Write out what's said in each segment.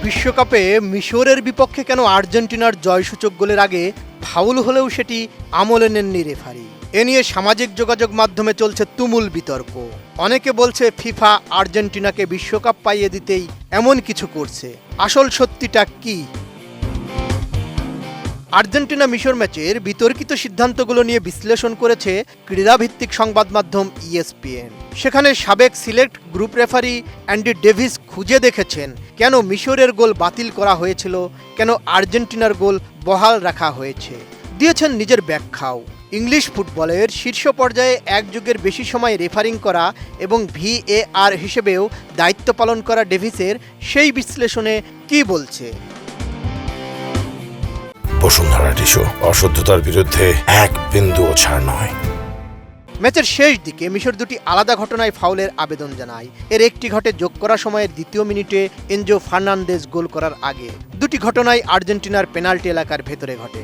বিশ্বকাপে মিশরের বিপক্ষে কেন আর্জেন্টিনার জয়সূচক গোলের আগে ফাউল হলেও সেটি আমলে নেননি রেফারি? এ নিয়ে সামাজিক যোগাযোগ মাধ্যমে চলছে তুমুল বিতর্ক। অনেকে বলছে ফিফা আর্জেন্টিনাকে বিশ্বকাপ পাইয়ে দিতেই এমন কিছু করছে। আসল সত্যিটা কি? আর্জেন্টিনা মিশর ম্যাচের বিতর্কিত সিদ্ধান্তগুলো নিয়ে বিশ্লেষণ করেছে ক্রীড়াভিত্তিক সংবাদ মাধ্যম ESPN। সেখানে সাবেক select group referee Andy Davis খুঁজে দেখেছেন কেন মিশরের গোল বাতিল করা হয়েছিল, কেন আর্জেন্টিনার গোল বহাল রাখা হয়েছে। দিয়েছেন নিজের ব্যাখ্যাও। ইংলিশ ফুটবলের শীর্ষ পর্যায়ে এক যুগের বেশি সময় রেফারিং করা এবং VAR হিসেবেও দায়িত্ব পালন করা ডেভিসের সেই বিশ্লেষণে কি বলছে। বসুন্ধরা টিস্যু, অশুদ্ধতার বিরুদ্ধে এক বিন্দুও ছাড় নয়। ম্যাচের শেষ দিকে মিশর দুটি আলাদা ঘটনায় ফাউলের আবেদন জানায়। এর একটি ঘটে যোগ করা সময়ের দ্বিতীয় মিনিটে এনজো ফার্নান্দেজ গোল করার আগে। দুটি ঘটনাই আর্জেন্টিনার পেনাল্টি এলাকার ভেতরে ঘটে।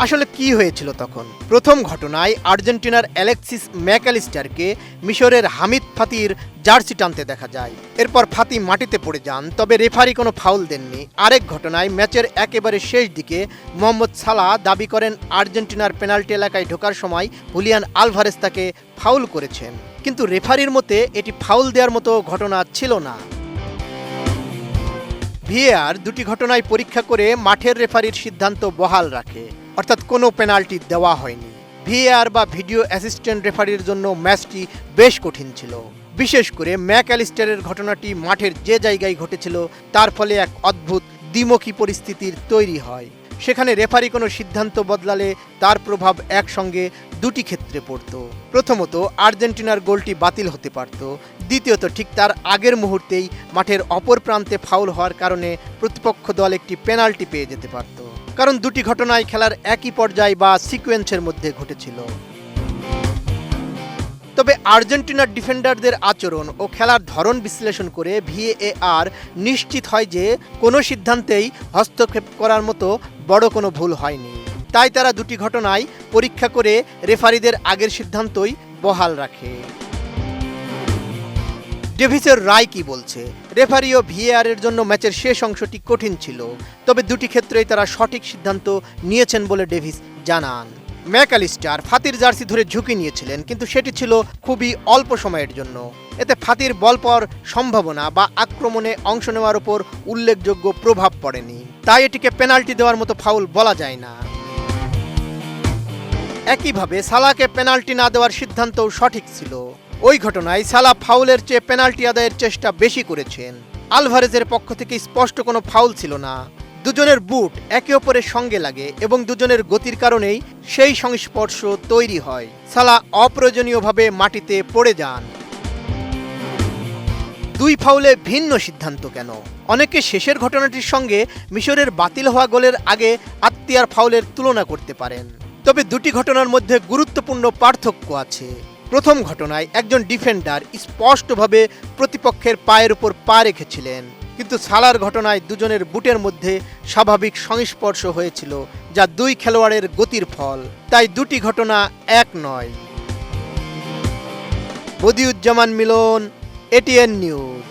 আসলে কি হয়েছিল তখন? প্রথম ঘটনায় আর্জেন্টিনার অ্যালেক্সিস ম্যাকঅ্যালিস্টারকে মিশরের হামিদ ফাতির জার্সি টানতে দেখা যায়। এরপর ফাতি মাটিতে পড়ে যান, তবে রেফারি কোনো ফাউল দেননি। আরেক ঘটনায় ম্যাচের একেবারে শেষ দিকে মোহাম্মদ সালাহ দাবি করেন আর্জেন্টিনার পেনাল্টি এলাকায় ঢোকার সময় হুলিয়ান আলভারেজ তাকে ফাউল করেছেন, কিন্তু রেফারির মতে এটি ফাউল দেওয়ার মতো ঘটনা ছিল না। VAR দুটি ঘটনায় পরীক্ষা করে মাঠের রেফারির সিদ্ধান্ত বহাল রাখে, অর্থাৎ কোনো পেনাল্টি দেওয়া হয়নি। VAR বা ভিডিও অ্যাসিস্ট্যান্ট রেফারির জন্য ম্যাচটি বেশ কঠিন ছিল। বিশেষ করে ম্যাকঅ্যালিস্টারের ঘটনাটি মাঠের যে জায়গায় ঘটেছিল তার ফলে এক অদ্ভুত দ্বিমুখী পরিস্থিতির তৈরি হয়। সেখানে রেফারি কোনো সিদ্ধান্ত বদলালে তার প্রভাব একসঙ্গে দুটি ক্ষেত্রে পড়ত। প্রথমত, আর্জেন্টিনার গোলটি বাতিল হতে পারত। দ্বিতীয়ত, ঠিক তার আগের মুহূর্তেই মাঠের অপর প্রান্তে ফাউল হওয়ার কারণে প্রতিপক্ষ দল একটি পেনাল্টি পেয়ে যেতে পারত, কারণ দুটি ঘটনায় খেলার একই পর্যায় বা সিকোয়েন্সের মধ্যে ঘটেছিল। তবে আর্জেন্টিনার ডিফেন্ডারদের আচরণ ও খেলার ধরন বিশ্লেষণ করে VAR নিশ্চিত হয় যে কোনো সিদ্ধান্তেই হস্তক্ষেপ করার মতো বড় কোনো ভুল হয়নি। তাই তারা দুটি ঘটনায় পরীক্ষা করে রেফারিদের আগের সিদ্ধান্তই বহাল রাখে। ডেভিসের রায় কি বলছে? রেফারি ও VAR এর জন্য ম্যাচের শেষ অংশটি কঠিন ছিল, তবে দুটি ক্ষেত্রেই তারা সঠিক সিদ্ধান্ত নিয়েছেন বলে ডেভিস জানান। ম্যাকঅ্যালিস্টার ফাতির জার্সি ধরে ঝুঁকি নিয়েছিলেন, কিন্তু সেটি ছিল খুবই অল্প সময়ের জন্য। এতে ফাতির বল পাওয়ার সম্ভাবনা বা আক্রমণে অংশ নেওয়ার উপর উল্লেখযোগ্য প্রভাব পড়েনি, তাই এটিকে পেনাল্টি দেওয়ার মতো ফাউল বলা যায় না। একইভাবে সালাহকে পেনাল্টি না দেওয়ার সিদ্ধান্তও সঠিক ছিল। ওই ঘটনায় সালাহ ফাউলের চেয়ে পেনাল্টি আদায়ের চেষ্টা বেশি করেছেন। আলভারেজের পক্ষ থেকে স্পষ্ট কোনো ফাউল ছিল না। দুজনের বুট একে অপরের সঙ্গে লাগে এবং দুজনের গতির কারণেই সেই সংস্পর্শ তৈরি হয়। সালাহ অপ্রয়োজনীয়ভাবে মাটিতে পড়ে যান। দুই ফাউলে ভিন্ন সিদ্ধান্ত কেন? অনেকে শেষের ঘটনাটির সঙ্গে মিশরের বাতিল হওয়া গোলের আগে আত্মীয়ার ফাউলের তুলনা করতে পারেন, তবে দুটি ঘটনার মধ্যে গুরুত্বপূর্ণ পার্থক্য আছে। প্রথম ঘটনায় একজন ডিফেন্ডার স্পষ্টভাবে প্রতিপক্ষের পায়ের উপর পা রেখেছিলেন, কিন্তু সালার ঘটনায় দুজনের বুটের মধ্যে স্বাভাবিক সংস্পর্শ হয়েছিল, যা দুই খেলোয়াড়ের গতির ফল। তাই দুটি ঘটনা এক নয়। বদিউজ্জামান মিলন, ATN নিউজ।